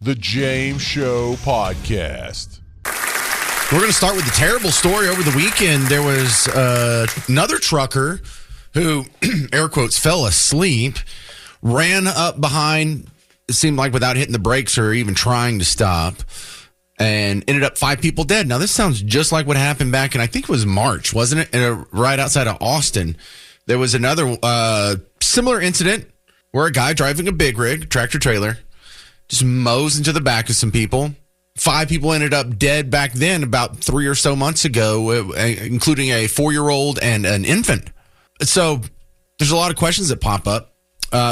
The James Show Podcast. We're going to start with the terrible story over the weekend. There was another trucker who, air quotes, fell asleep, ran up behind, it seemed like without hitting the brakes or even trying to stop, and ended up 5 people dead. Now, this sounds just like what happened back in, I think it was March, wasn't it? Right outside of Austin. There was another similar incident where a guy driving a big rig, tractor trailer, just mows into the back of some people. 5 people ended up dead back then, about 3 or so months ago, including a 4-year-old and an infant. So there's a lot of questions that pop up.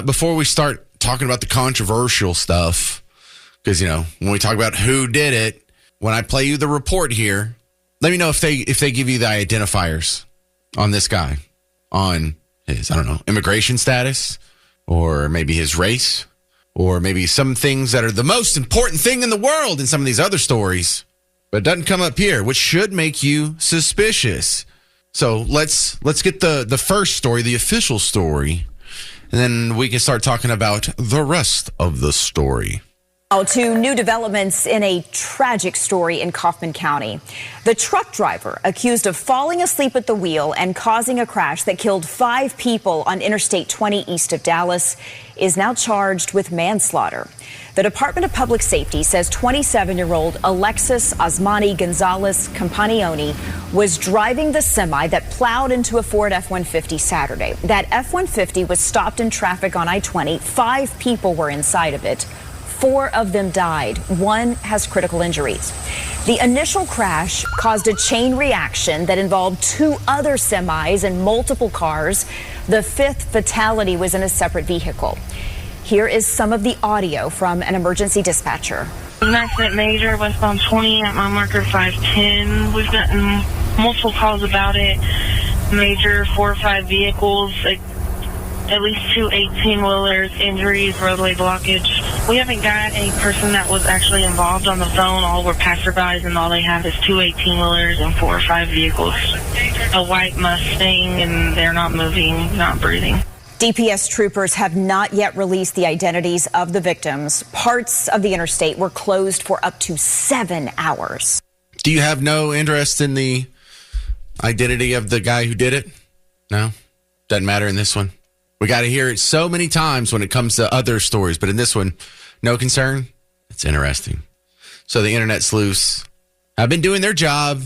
Before we start talking about the controversial stuff, because, you know, when we talk about who did it, when I play you the report here, let me know if they give you the identifiers on this guy, on his, I don't know, immigration status, or maybe his race, or maybe some things that are the most important thing in the world in some of these other stories, but it doesn't come up here, which should make you suspicious. So let's get the first story, the official story, and then we can start talking about the rest of the story. Now to new developments in a tragic story in Kaufman County. The truck driver accused of falling asleep at the wheel and causing a crash that killed 5 people on Interstate 20 east of Dallas is now charged with manslaughter. The Department of Public Safety says 27-year-old Alexis Asmani Gonzalez Campagnoni was driving the semi that plowed into a Ford F-150 Saturday. That F-150 was stopped in traffic on I-20. 5 people were inside of it. 4 of them died. 1 has critical injuries. The initial crash caused a chain reaction that involved 2 other semis and multiple cars. The 5th fatality was in a separate vehicle. Here is some of the audio from an emergency dispatcher. An accident major westbound 20 at mile marker 510. We've gotten multiple calls about it. Major 4 or 5 vehicles, at least 2 18-wheelers, injuries, roadway blockage. We haven't got a person that was actually involved on the phone. All were passerbys, and all they have is 2 18-wheelers and 4 or 5 vehicles. A white Mustang, and they're not moving, not breathing. DPS troopers have not yet released the identities of the victims. Parts of the interstate were closed for up to 7 hours. Do you have no interest in the identity of the guy who did it? No? Doesn't matter in this one? We got to hear it so many times when it comes to other stories, but in this one, no concern. It's interesting. So the internet sleuths have been doing their job,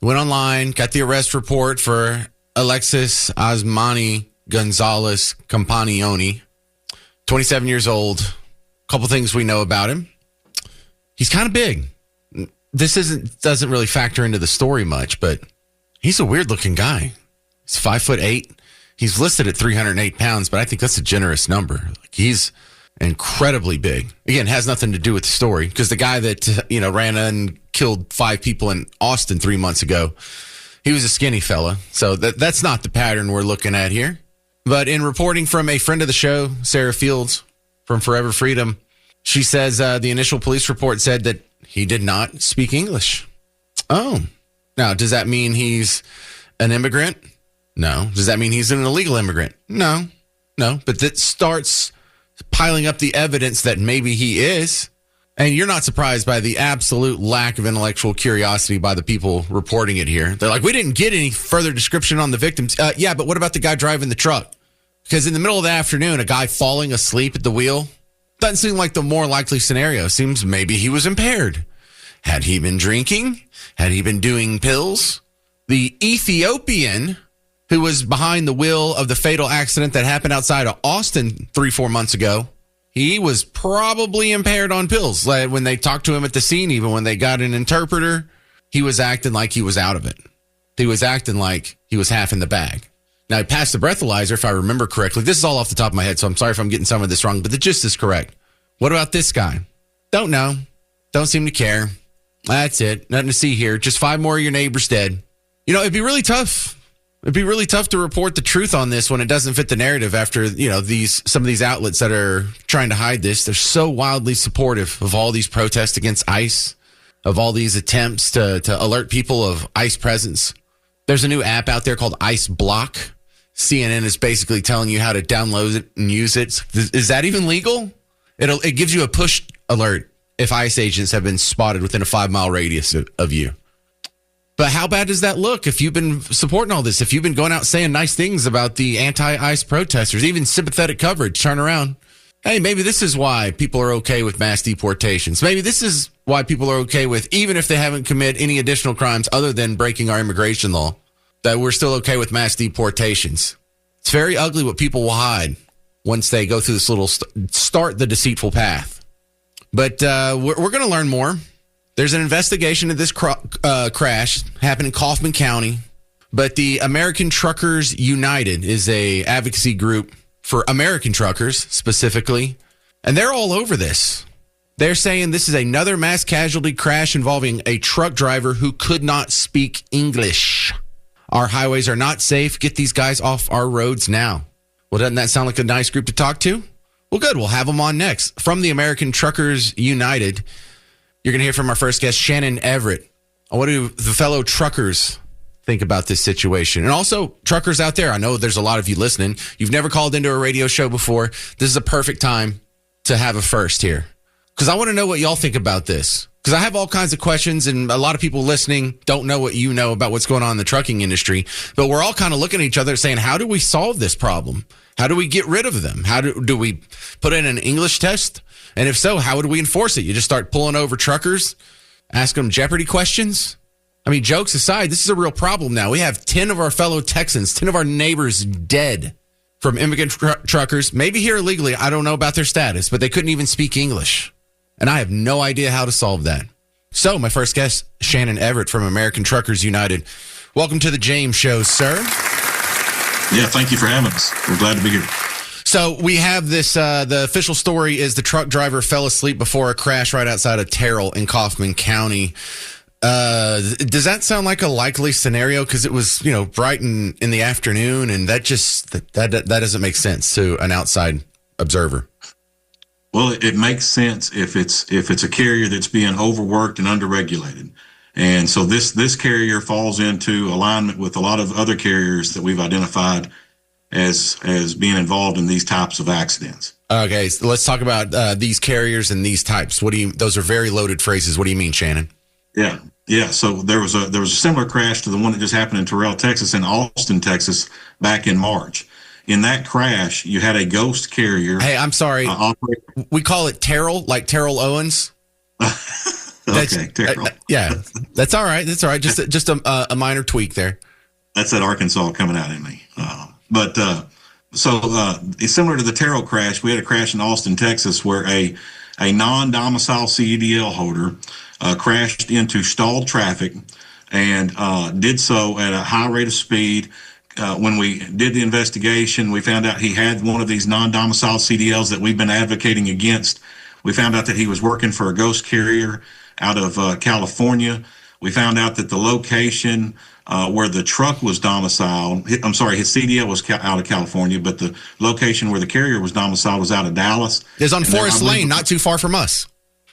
went online, got the arrest report for Alexis Asmani Gonzalez Campagnoni, 27 years old. A couple things we know about him. He's kind of big. This doesn't really factor into the story much, but he's a weird looking guy. He's 5'8". He's listed at 308 pounds, but I think that's a generous number. Like, he's incredibly big. Again, has nothing to do with the story, because the guy that, ran and killed 5 people in Austin 3 months ago, he was a skinny fella. So that's not the pattern we're looking at here. But in reporting from a friend of the show, Sarah Fields from Forever Freedom, she says the initial police report said that he did not speak English. Oh. Now, does that mean he's an immigrant? No. Does that mean he's an illegal immigrant? No. But that starts piling up the evidence that maybe he is. And you're not surprised by the absolute lack of intellectual curiosity by the people reporting it here. They're like, we didn't get any further description on the victims. Yeah, but what about the guy driving the truck? Because in the middle of the afternoon, a guy falling asleep at the wheel doesn't seem like the more likely scenario. Seems maybe he was impaired. Had he been drinking? Had he been doing pills? The Ethiopian who was behind the wheel of the fatal accident that happened outside of Austin 3-4 months ago, he was probably impaired on pills. Like when they talked to him at the scene, even when they got an interpreter, he was acting like he was out of it. He was acting like he was half in the bag. Now, he passed the breathalyzer, if I remember correctly. This is all off the top of my head, so I'm sorry if I'm getting some of this wrong, but the gist is correct. What about this guy? Don't know. Don't seem to care. That's it. Nothing to see here. Just 5 more of your neighbors dead. It'd be really tough. It'd be really tough to report the truth on this when it doesn't fit the narrative after, some of these outlets that are trying to hide this. They're so wildly supportive of all these protests against ICE, of all these attempts to alert people of ICE presence. There's a new app out there called ICE Block. CNN is basically telling you how to download it and use it. Is that even legal? It gives you a push alert if ICE agents have been spotted within a 5-mile radius of you. But how bad does that look if you've been supporting all this? If you've been going out saying nice things about the anti-ICE protesters, even sympathetic coverage, turn around. Hey, maybe this is why people are okay with mass deportations. Maybe this is why people are okay with, even if they haven't committed any additional crimes other than breaking our immigration law, that we're still okay with mass deportations. It's very ugly what people will hide once they go through this little start the deceitful path. But we're going to learn more. There's an investigation of this crash happened in Kaufman County. But the American Truckers United is a advocacy group for American truckers specifically. And they're all over this. They're saying this is another mass casualty crash involving a truck driver who could not speak English. Our highways are not safe. Get these guys off our roads now. Well, doesn't that sound like a nice group to talk to? Well, good. We'll have them on next. From the American Truckers United, you're going to hear from our first guest, Shannon Everett. What do the fellow truckers think about this situation? And also, truckers out there, I know there's a lot of you listening. You've never called into a radio show before. This is a perfect time to have a first here. Because I want to know what y'all think about this. Because I have all kinds of questions, and a lot of people listening don't know what you know about what's going on in the trucking industry. But we're all kind of looking at each other saying, how do we solve this problem? How do we get rid of them? How do we put in an English test? And if so, how would we enforce it? You just start pulling over truckers, asking them Jeopardy questions? I mean, jokes aside, this is a real problem now. We have 10 of our fellow Texans, 10 of our neighbors dead from immigrant truckers, maybe here illegally. I don't know about their status, but they couldn't even speak English. And I have no idea how to solve that. So my first guest, Shannon Everett from American Truckers United. Welcome to the James Show, sir. Yeah, thank you for having us. We're glad to be here. So we have this, the official story is the truck driver fell asleep before a crash right outside of Terrell in Kaufman County. Does that sound like a likely scenario? Because it was, bright in the afternoon, and that doesn't make sense to an outside observer. Well, it makes sense if it's a carrier that's being overworked and underregulated. And so this carrier falls into alignment with a lot of other carriers that we've identified as being involved in these types of accidents. Okay, so let's talk about these carriers and these types. Those are very loaded phrases. What do you mean, Shannon? Yeah. So there was a similar crash to the one that just happened in Terrell, Texas, and Austin, Texas, back in March. In that crash, you had a ghost carrier. Hey, I'm sorry. We call it Terrell, like Terrell Owens. Okay, Terrell. Yeah, that's all right. That's all right. Just a minor tweak there. That's that Arkansas coming out in me. So it's similar to the Terrell crash. We had a crash in Austin, Texas, where a non-domicile CDL holder crashed into stalled traffic and did so at a high rate of speed. When we did the investigation, we found out he had one of these non-domicile CDLs that we've been advocating against. We found out that he was working for a ghost carrier out of California. We found out that the location where the truck was domiciled, his CDL was out of California, but the location where the carrier was domiciled was out of Dallas. It's on Forest Lane, not too far from us.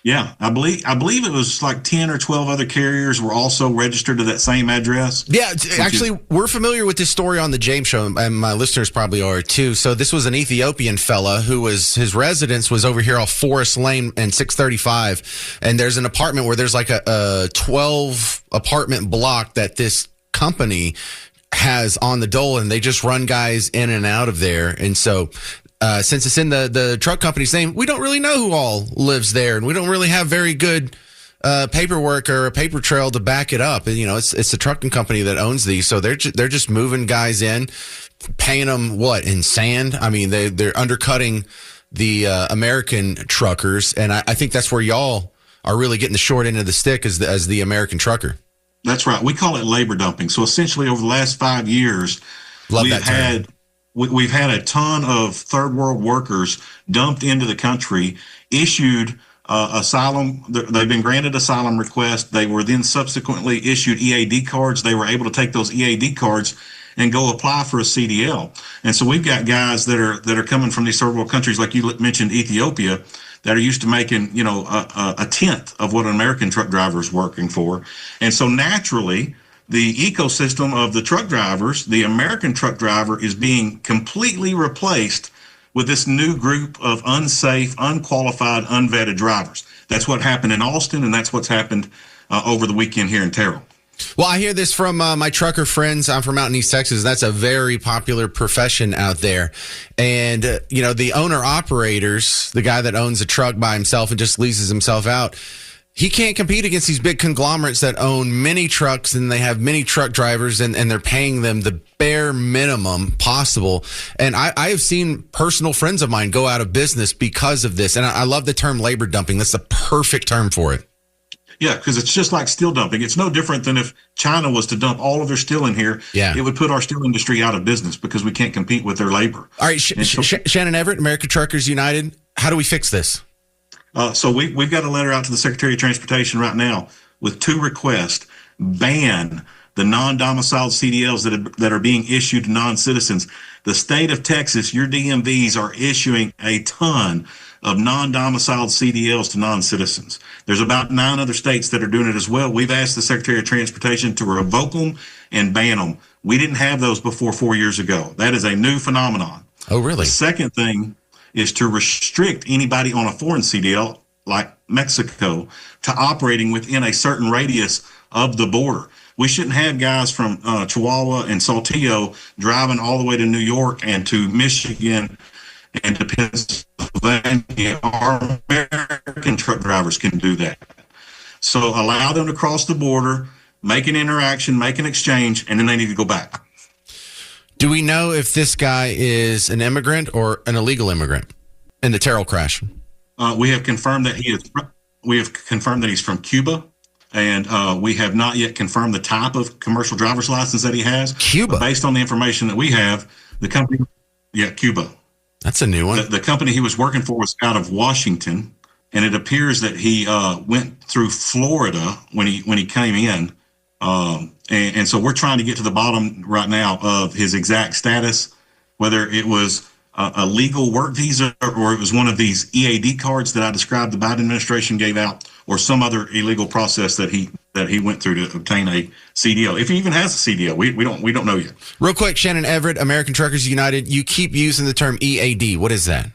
Yeah, I believe it was like 10 or 12 other carriers were also registered to that same address. Yeah, actually, we're familiar with this story on the James Show, and my listeners probably are too. So this was an Ethiopian fella his residence was over here off Forest Lane and 635, and there's an apartment where there's like a 12 apartment block that this company has on the dole, and they just run guys in and out of there. And so since it's in the truck company's name, we don't really know who all lives there, and we don't really have very good paperwork or a paper trail to back it up. And it's the trucking company that owns these, so they're just moving guys in, paying them in sand. I mean, they're undercutting the American truckers, and I think that's where y'all are really getting the short end of the stick as the American trucker. That's right. We call it labor dumping. So essentially, over the last 5 years, we've had a ton of third world workers dumped into the country, issued asylum. They've been granted asylum requests. They were then subsequently issued EAD cards. They were able to take those EAD cards and go apply for a CDL. And so we've got guys that are coming from these third world countries, like you mentioned, Ethiopia, that are used to making, a tenth of what an American truck driver is working for. And so naturally, the ecosystem of the truck drivers, the American truck driver, is being completely replaced with this new group of unsafe, unqualified, unvetted drivers. That's what happened in Austin, and that's what's happened over the weekend here in Terrell. Well, I hear this from my trucker friends. I'm from out in East Texas. That's a very popular profession out there. And, the owner-operators, the guy that owns a truck by himself and just leases himself out, he can't compete against these big conglomerates that own many trucks and they have many truck drivers and they're paying them the bare minimum possible. And I have seen personal friends of mine go out of business because of this. And I love the term labor dumping. That's the perfect term for it. Yeah, because it's just like steel dumping. It's no different than if China was to dump all of their steel in here. Yeah. It would put our steel industry out of business because we can't compete with their labor. All right, Shannon Everett, American Truckers United, how do we fix this? So we've got a letter out to the Secretary of Transportation right now with 2 requests. Ban the non-domiciled CDLs that are being issued to non-citizens. The state of Texas, your DMVs are issuing a ton of non-domiciled CDLs to non-citizens. There's about 9 other states that are doing it as well. We've asked the Secretary of Transportation to revoke them and ban them. We didn't have those before 4 years ago. That is a new phenomenon. Oh, really? The second thing is to restrict anybody on a foreign CDL, like Mexico, to operating within a certain radius of the border. We shouldn't have guys from Chihuahua and Saltillo driving all the way to New York and to Michigan and to Pennsylvania. Our American truck drivers can do that. So allow them to cross the border, make an interaction, make an exchange, and then they need to go back. Do we know if this guy is an immigrant or an illegal immigrant in the Terrell crash? We have confirmed that he is. We have confirmed that he's from Cuba, and we have not yet confirmed the type of commercial driver's license that he has. Cuba. But based on the information that we have, the company, Cuba. That's a new one. The company he was working for was out of Washington, and it appears that he went through Florida when he came in. And so we're trying to get to the bottom right now of his exact status, whether it was a legal work visa or it was one of these EAD cards that I described the Biden administration gave out, or some other illegal process that he went through to obtain a CDL. If he even has a CDL, we don't know yet. Real quick, Shannon Everett, American Truckers United, you keep using the term EAD. What is that?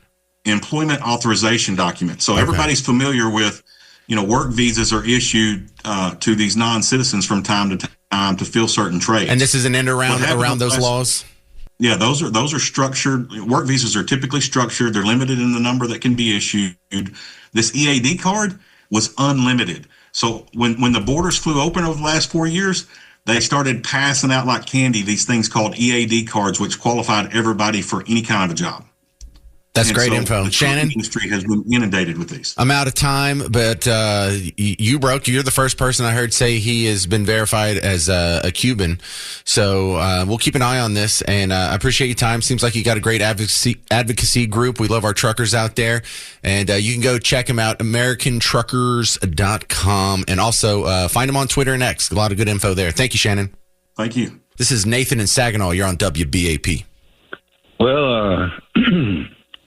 Employment authorization document. So everybody's familiar with, work visas are issued to these non-citizens from time to time to fill certain trades. And this is an end around those laws? Yeah, those are structured. Work visas are typically structured. They're limited in the number that can be issued. This EAD card was unlimited. So when the borders flew open over the last 4 years, they started passing out like candy these things called EAD cards, which qualified everybody for any kind of a job. That's great info. The Shannon, industry has been inundated with these. I'm out of time, but you're the first person I heard say he has been verified as a Cuban. So we'll keep an eye on this, and I appreciate your time. Seems like you got a great advocacy group. We love our truckers out there, and you can go check them out, americantruckers.com, and also find them on Twitter and X. A lot of good info there. Thank you, Shannon. Thank you. This is Nathan in Saginaw. You're on WBAP. Well,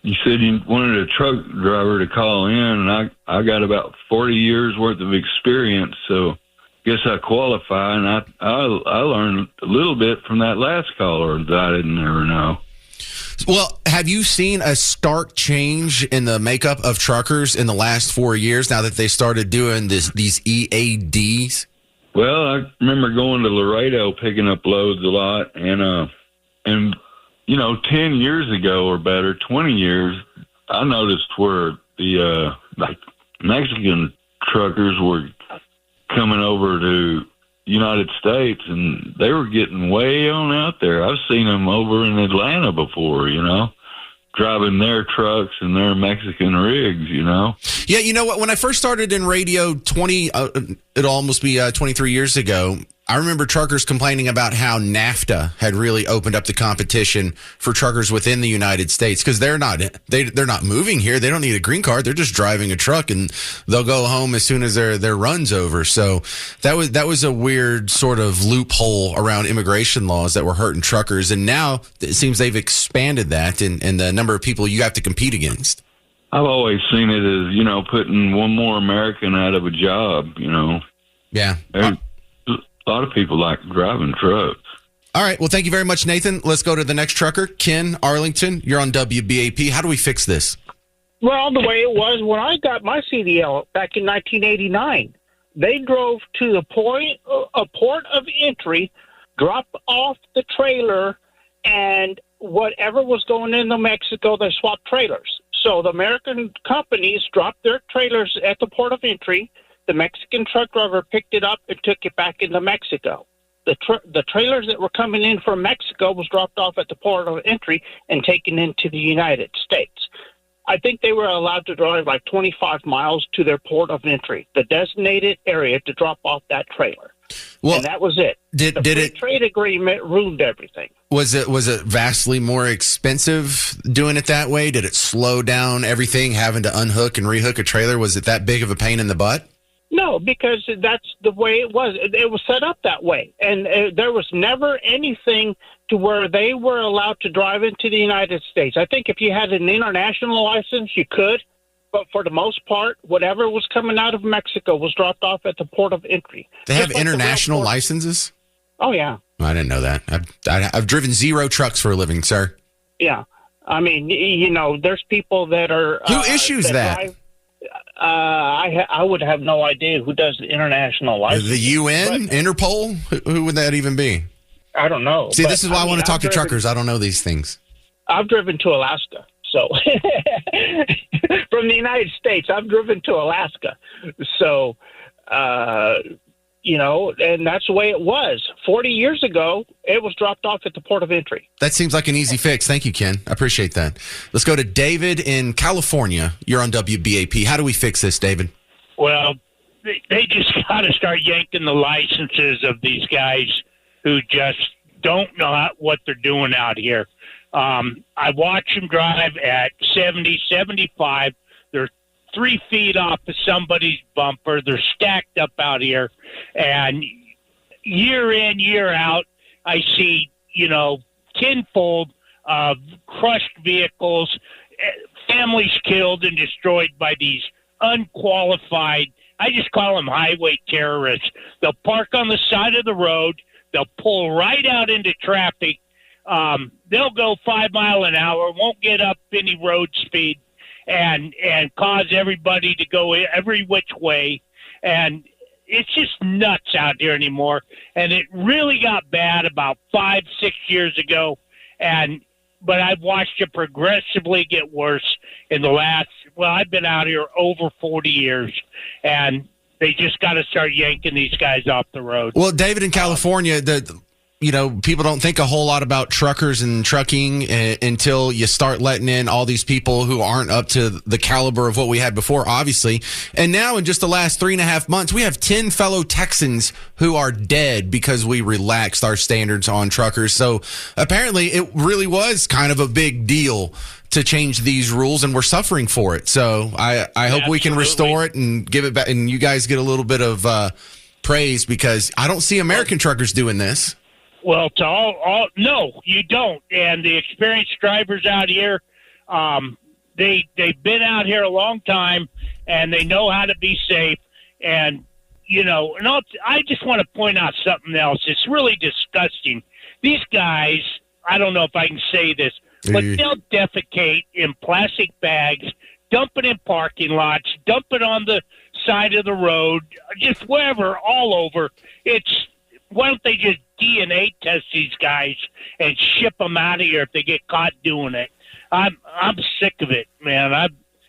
you said you wanted a truck driver to call in, and I got about 40 years worth of experience, so guess I qualify, and I learned a little bit from that last caller that I didn't ever know. Well, have you seen a stark change in the makeup of truckers in the last 4 years now that they started doing these EADs? Well, I remember going to Laredo picking up loads a lot, and 10 years ago or better, 20 years, I noticed where the Mexican truckers were coming over to United States, and they were getting way on out there. I've seen them over in Atlanta before, driving their trucks and their Mexican rigs, Yeah, you know what? When I first started in radio it'll almost be 23 years ago, I remember truckers complaining about how NAFTA had really opened up the competition for truckers within the United States because they're not moving here. They don't need a green card. They're just driving a truck and they'll go home as soon as their run's over. So that was a weird sort of loophole around immigration laws that were hurting truckers. And now it seems they've expanded that and the number of people you have to compete against. I've always seen it as, putting one more American out of a job, Yeah. A lot of people like driving trucks. All right. Well, thank you very much, Nathan. Let's go to the next trucker. Ken, Arlington, you're on WBAP. How do we fix this? Well, the way it was when I got my CDL back in 1989, they drove to a port of entry, dropped off the trailer, and whatever was going into Mexico, they swapped trailers. So the American companies dropped their trailers at the port of entry. The Mexican truck driver picked it up and took it back into Mexico. The trailers that were coming in from Mexico was dropped off at the port of entry and taken into the United States. I think they were allowed to drive like 25 miles to their port of entry, the designated area to drop off that trailer. Well, and that was it. The free trade agreement ruined everything. Was it vastly more expensive doing it that way? Did it slow down everything, having to unhook and rehook a trailer? Was it that big of a pain in the butt? No, because that's the way it was. It was set up that way. And there was never anything to where they were allowed to drive into the United States. I think if you had an international license, you could. But for the most part, whatever was coming out of Mexico was dropped off at the port of entry. They have international licenses? Oh, yeah. I didn't know that. I've driven 0 trucks for a living, sir. Yeah. I mean, there's people that are... Who issues that? Drive, I would have no idea who does the international license. The UN? Interpol? Who would that even be? I don't know. See, this is why I want to talk to truckers. I don't know these things. I've driven to Alaska. So from the United States, I've driven to Alaska. So, and that's the way it was. 40 years ago, it was dropped off at the port of entry. That seems like an easy fix. Thank you, Ken. I appreciate that. Let's go to David in California. You're on WBAP. How do we fix this, David? Well, they just got to start yanking the licenses of these guys who just don't know what they're doing out here. I watch them drive at 70, 75. They're 3 feet off of somebody's bumper. They're stacked up out here. And year in, year out, I see, tenfold of crushed vehicles, families killed and destroyed by these unqualified, I just call them highway terrorists. They'll park on the side of the road. They'll pull right out into traffic. They'll go 5 miles an hour, won't get up any road speed, and cause everybody to go every which way. And it's just nuts out there anymore. And it really got bad about 5-6 years ago. But I've watched it progressively get worse in the last, I've been out here over 40 years, and they just got to start yanking these guys off the road. Well, David, in California, people don't think a whole lot about truckers and trucking until you start letting in all these people who aren't up to the caliber of what we had before, obviously. And now in just the last 3.5 months, we have 10 fellow Texans who are dead because we relaxed our standards on truckers. So apparently it really was kind of a big deal to change these rules, and we're suffering for it. So I hope we can restore it and give it back, and you guys get a little bit of praise, because I don't see American truckers doing this. Well, to all, no, you don't. And the experienced drivers out here, they've been out here a long time, and they know how to be safe. And I just want to point out something else. It's really disgusting. These guys, I don't know if I can say this, but they'll defecate in plastic bags, dump it in parking lots, dump it on the side of the road, just wherever, all over. Why don't they just DNA test these guys and ship them out of here if they get caught doing it? I'm sick of it, man.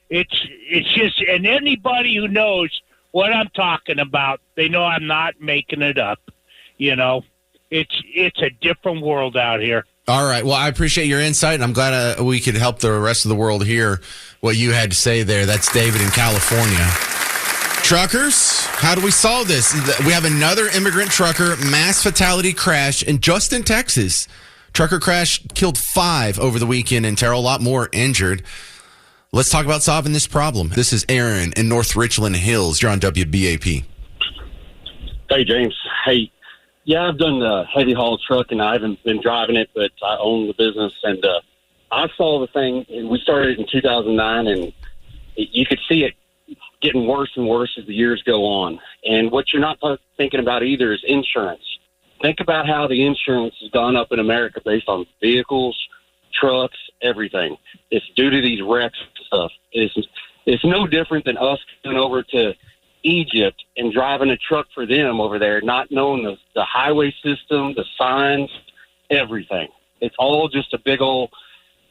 It's just, and anybody who knows what I'm talking about, they know I'm not making it up. It's a different world out here. All right. Well, I appreciate your insight, and I'm glad we could help the rest of the world hear what you had to say there. That's David in California. Truckers, how do we solve this? We have another immigrant trucker mass fatality crash in Texas. Trucker crash killed 5 over the weekend in Terrell, a lot more injured. Let's talk about solving this problem. This is Aaron in North Richland Hills. You're on WBAP. Hey, James. Hey. Yeah, I've done heavy haul truck, and I haven't been driving it, but I own the business. And I saw the thing, and we started in 2009, and you could see it getting worse and worse as the years go on. And what you're not thinking about either is insurance. Think about how the insurance has gone up in America based on vehicles, trucks, everything. It's due to these wrecks and stuff. It's no different than us going over to Egypt and driving a truck for them over there, not knowing the highway system, the signs, everything. It's all just a big old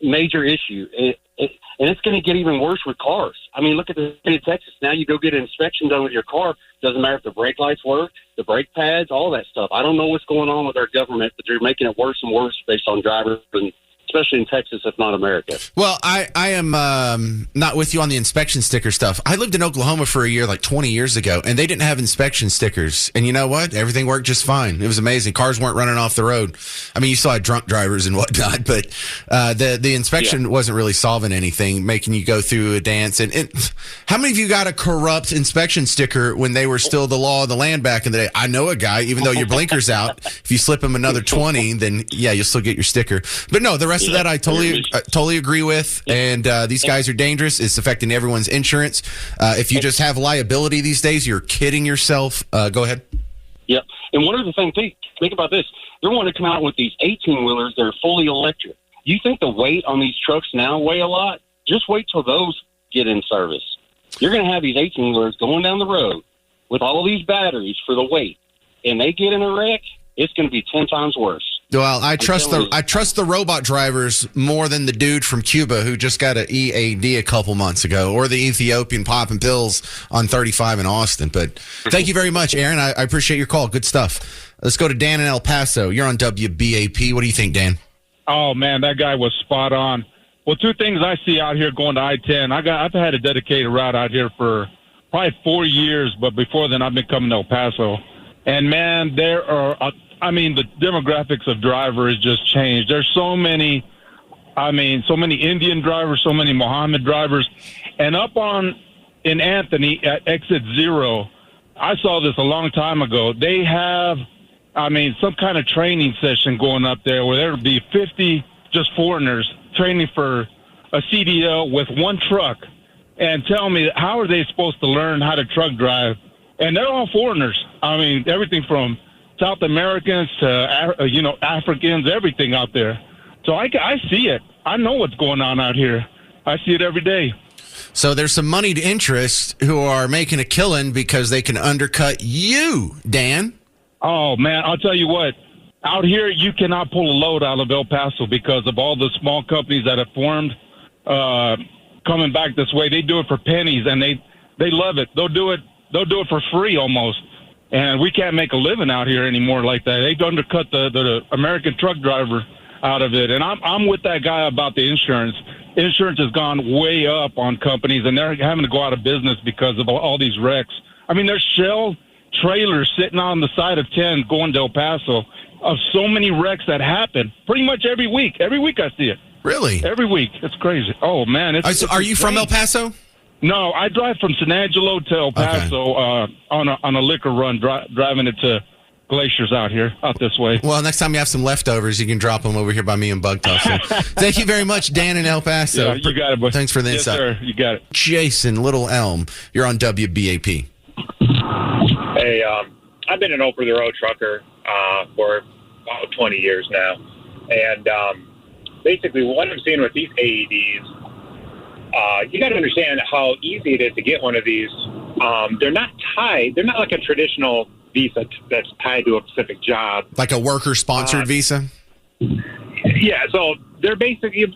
major issue. And it's going to get even worse with cars. I mean, look at the state of Texas. Now you go get an inspection done with your car. Doesn't matter if the brake lights work, the brake pads, all that stuff. I don't know what's going on with our government, but they're making it worse and worse based on drivers, and especially in Texas, if not America. Well, I am not with you on the inspection sticker stuff. I lived in Oklahoma for a year, like 20 years ago, and they didn't have inspection stickers. And you know what? Everything worked just fine. It was amazing. Cars weren't running off the road. I mean, you saw drunk drivers and whatnot, but the inspection wasn't really solving anything, making you go through a dance. And how many of you got a corrupt inspection sticker when they were still the law of the land back in the day? I know a guy, even though your blinker's out, if you slip him another 20, then yeah, you'll still get your sticker. But no, the rest of that I totally agree with. And these guys are dangerous. It's affecting everyone's insurance. If you just have liability these days, you're kidding yourself. Go ahead. Yep. And one other thing, think about this. They're wanting to come out with these 18-wheelers that are fully electric. You think the weight on these trucks now weigh a lot? Just wait till those get in service. You're going to have these 18-wheelers going down the road with all these batteries for the weight, and they get in a wreck, it's going to be 10 times worse. Well, I trust the robot drivers more than the dude from Cuba who just got an EAD a couple months ago, or the Ethiopian popping pills on 35 in Austin. But thank you very much, Aaron. I appreciate your call. Good stuff. Let's go to Dan in El Paso. You're on WBAP. What do you think, Dan? Oh, man, that guy was spot on. Well, two things I see out here going to I-10. I've had a dedicated route out here for probably 4 years, but before then I've been coming to El Paso. And, man, there are the demographics of drivers just changed. There's so many Indian drivers, so many Mohammed drivers. And up in Anthony at exit 0, I saw this a long time ago. They have, some kind of training session going up there where there'll be 50 just foreigners training for a CDL with one truck. And tell me, how are they supposed to learn how to truck drive? And they're all foreigners. Everything from South Americans to, Africans, everything out there. So I see it. I know what's going on out here. I see it every day. So there's some moneyed interests who are making a killing because they can undercut you, Dan. Oh, man, I'll tell you what. Out here, you cannot pull a load out of El Paso because of all the small companies that have formed coming back this way. They do it for pennies, and they love it. They'll do it for free almost. And we can't make a living out here anymore like that. They've undercut the American truck driver out of it. And I'm with that guy about the insurance. Insurance has gone way up on companies, and they're having to go out of business because of all these wrecks. There's shell trailers sitting on the side of 10 going to El Paso of so many wrecks that happen pretty much every week. Every week I see it. Really? Every week. It's crazy. Oh, man. Are you from El Paso? No, I drive from San Angelo to El Paso on a liquor run, driving it to Glaciers out this way. Well, next time you have some leftovers, you can drop them over here by me and Bug Toss. So thank you very much, Dan in El Paso. Yeah, you got it, boy. Thanks for the insight. Yes, sir. You got it. Jason, Little Elm, you're on WBAP. Hey, I've been an over-the-road trucker for about 20 years now. And basically what I'm seeing with these AEDs, you got to understand how easy it is to get one of these. They're not tied. They're not like a traditional visa that's tied to a specific job. Like a worker-sponsored visa? Yeah, so they're basically,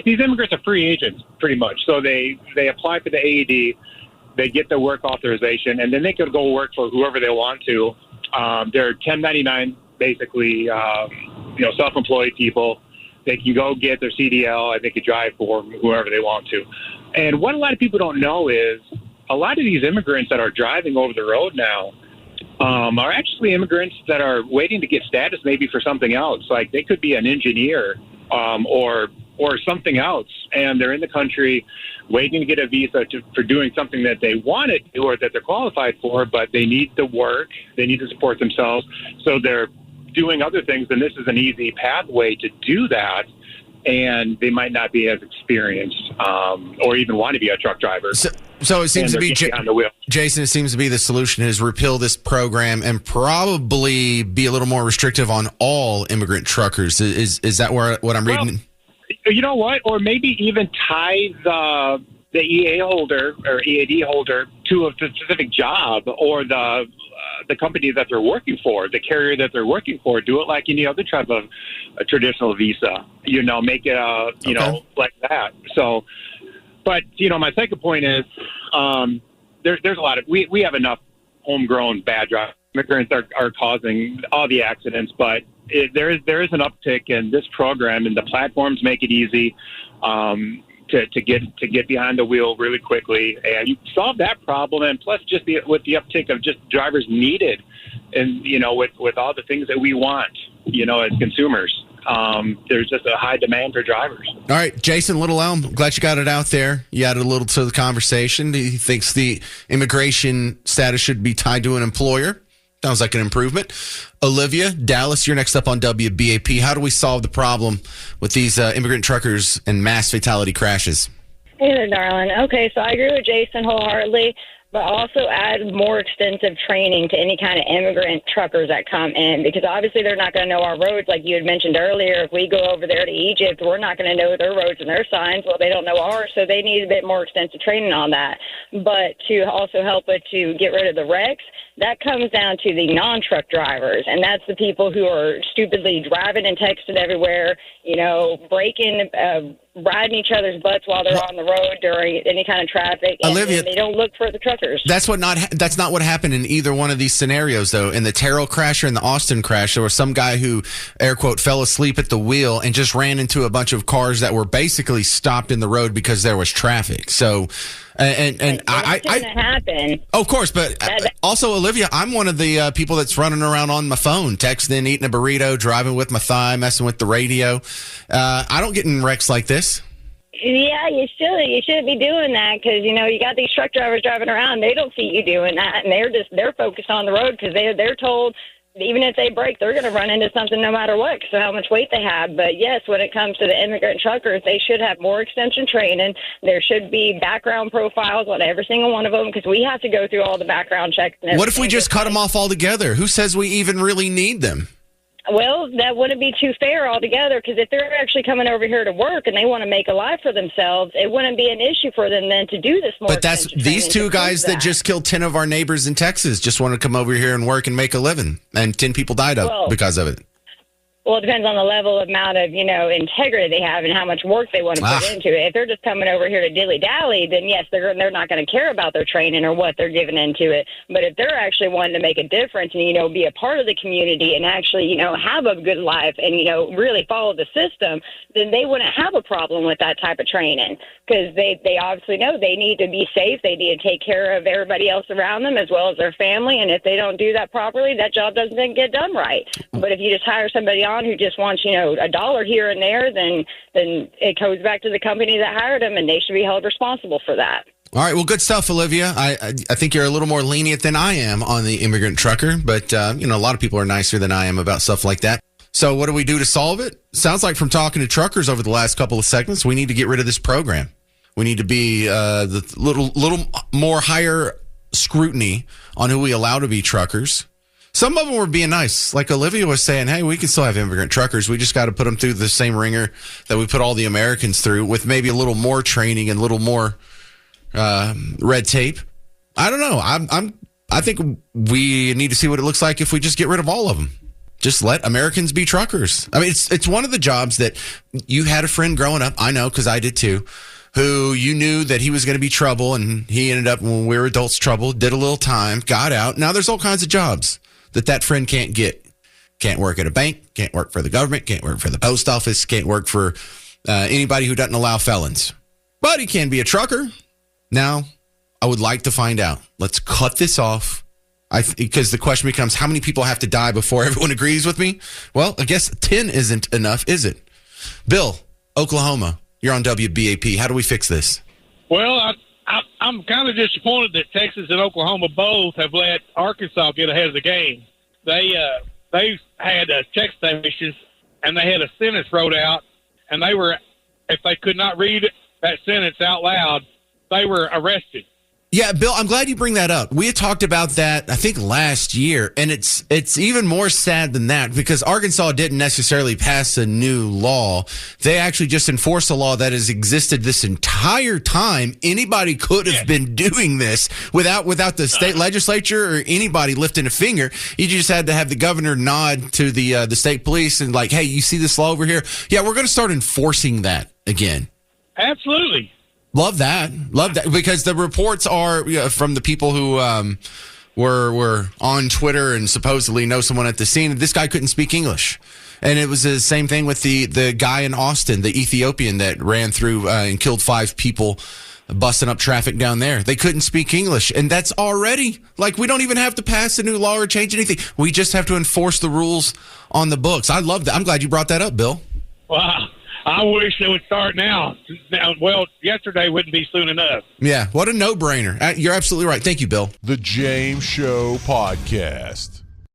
these immigrants are free agents, pretty much. So they apply for the AED, they get their work authorization, and then they could go work for whoever they want to. They're 1099, basically, self-employed people. They can go get their CDL and they can drive for whoever they want to. And what a lot of people don't know is a lot of these immigrants that are driving over the road now are actually immigrants that are waiting to get status maybe for something else. Like they could be an engineer or something else, and they're in the country waiting to get a visa for doing something that they want to do or that they're qualified for, but they need to work, they need to support themselves, so they're doing other things, and this is an easy pathway to do that, and they might not be as experienced or even want to be a truck driver. So it seems to be, Jason, it seems to be the solution is repeal this program and probably be a little more restrictive on all immigrant truckers. Is that what I'm reading? You know what? Or maybe even tie the EA holder or EAD holder to a specific job or the company that they're working for, the carrier that they're working for. Do it like any other type of a traditional visa. Make it like that. So, but my second point is there's a lot of we have enough homegrown bad drivers. Immigrants are causing all the accidents, but there is an uptick in this program, and the platforms make it easy to get behind the wheel really quickly, and you solve that problem. And plus, just with the uptick of just drivers needed, and with all the things that we want, as consumers, there's just a high demand for drivers. All right, Jason Little Elm, glad you got it out there. You added a little to the conversation. He thinks the immigration status should be tied to an employer. Sounds like an improvement. Olivia, Dallas, you're next up on WBAP. How do we solve the problem with these immigrant truckers and mass fatality crashes? Hey there, darling. Okay, so I agree with Jason wholeheartedly, but also add more extensive training to any kind of immigrant truckers that come in, because obviously they're not going to know our roads. Like you had mentioned earlier, if we go over there to Egypt, we're not going to know their roads and their signs. Well, they don't know ours, so they need a bit more extensive training on that. But to also help it to get rid of the wrecks, that comes down to the non-truck drivers, and that's the people who are stupidly driving and texting everywhere, breaking, riding each other's butts while they're on the road during any kind of traffic. And Olivia, they don't look for the truckers. That's not what happened in either one of these scenarios, though. In the Terrell crash or in the Austin crash, there was some guy who, air quote, fell asleep at the wheel and just ran into a bunch of cars that were basically stopped in the road because there was traffic. So, and I happen. Oh, of course, but also, Olivia, I'm one of the people that's running around on my phone, texting, eating a burrito, driving with my thigh, messing with the radio. I don't get in wrecks like this. Yeah, you shouldn't be doing that, because you got these truck drivers driving around. They don't see you doing that, and they're focused on the road because they're told even if they break, they're going to run into something no matter what, because of how much weight they have. But yes, when it comes to the immigrant truckers, they should have more extension training. There should be background profiles on every single one of them, because we have to go through all the background checks. And what if we just cut them off altogether? Who says we even really need them? Well, that wouldn't be too fair altogether, because if they're actually coming over here to work and they want to make a life for themselves, it wouldn't be an issue for them then to do this more. But that's these two guys that just killed 10 of our neighbors in Texas just want to come over here and work and make a living, and 10 people died because of it. Well, it depends on the level of amount of, integrity they have and how much work they want to put into it. If they're just coming over here to dilly-dally, then yes, they're not going to care about their training or what they're giving into it. But if they're actually wanting to make a difference and, be a part of the community and actually, have a good life and, really follow the system, then they wouldn't have a problem with that type of training, because they obviously know they need to be safe. They need to take care of everybody else around them as well as their family. And if they don't do that properly, that job doesn't get done right. But if you just hire somebody on who just wants, $1 here and there, then it goes back to the company that hired them, and they should be held responsible for that. All right. Well, good stuff, Olivia. I think you're a little more lenient than I am on the immigrant trucker, but, a lot of people are nicer than I am about stuff like that. So what do we do to solve it? Sounds like from talking to truckers over the last couple of segments, we need to get rid of this program. We need to be the little more higher scrutiny on who we allow to be truckers. Some of them were being nice. Like Olivia was saying, hey, we can still have immigrant truckers. We just got to put them through the same ringer that we put all the Americans through, with maybe a little more training and a little more red tape. I don't know. I think we need to see what it looks like if we just get rid of all of them. Just let Americans be truckers. I mean, it's one of the jobs that you had a friend growing up. I know, because I did too, who you knew that he was going to be trouble, and he ended up, when we were adults, trouble, did a little time, got out. Now there's all kinds of jobs that friend can't get. Can't work at a bank, can't work for the government, can't work for the post office, can't work for anybody who doesn't allow felons. But he can be a trucker. Now, I would like to find out. Let's cut this off. Because the question becomes, how many people have to die before everyone agrees with me? Well, I guess 10 isn't enough, is it? Bill, Oklahoma, you're on WBAP. How do we fix this? Well, I'm kind of disappointed that Texas and Oklahoma both have let Arkansas get ahead of the game. They had check stations, and they had a sentence wrote out, and if they could not read that sentence out loud, they were arrested. Yeah, Bill, I'm glad you bring that up. We had talked about that, I think, last year, and it's even more sad than that because Arkansas didn't necessarily pass a new law. They actually just enforced a law that has existed this entire time. Anybody could have been doing this without the state legislature or anybody lifting a finger. You just had to have the governor nod to the state police and like, hey, you see this law over here? Yeah, we're going to start enforcing that again. Absolutely. Love that because the reports are from the people who were on Twitter and supposedly know someone at the scene. This guy couldn't speak English, and it was the same thing with the guy in Austin, the Ethiopian that ran through and killed 5 people, busting up traffic down there. They couldn't speak English, and that's already like we don't even have to pass a new law or change anything. We just have to enforce the rules on the books. I love that. I'm glad you brought that up, Bill. Wow. I wish they would start now. Well, yesterday wouldn't be soon enough. Yeah, what a no-brainer. You're absolutely right. Thank you, Bill. The James Show Podcast.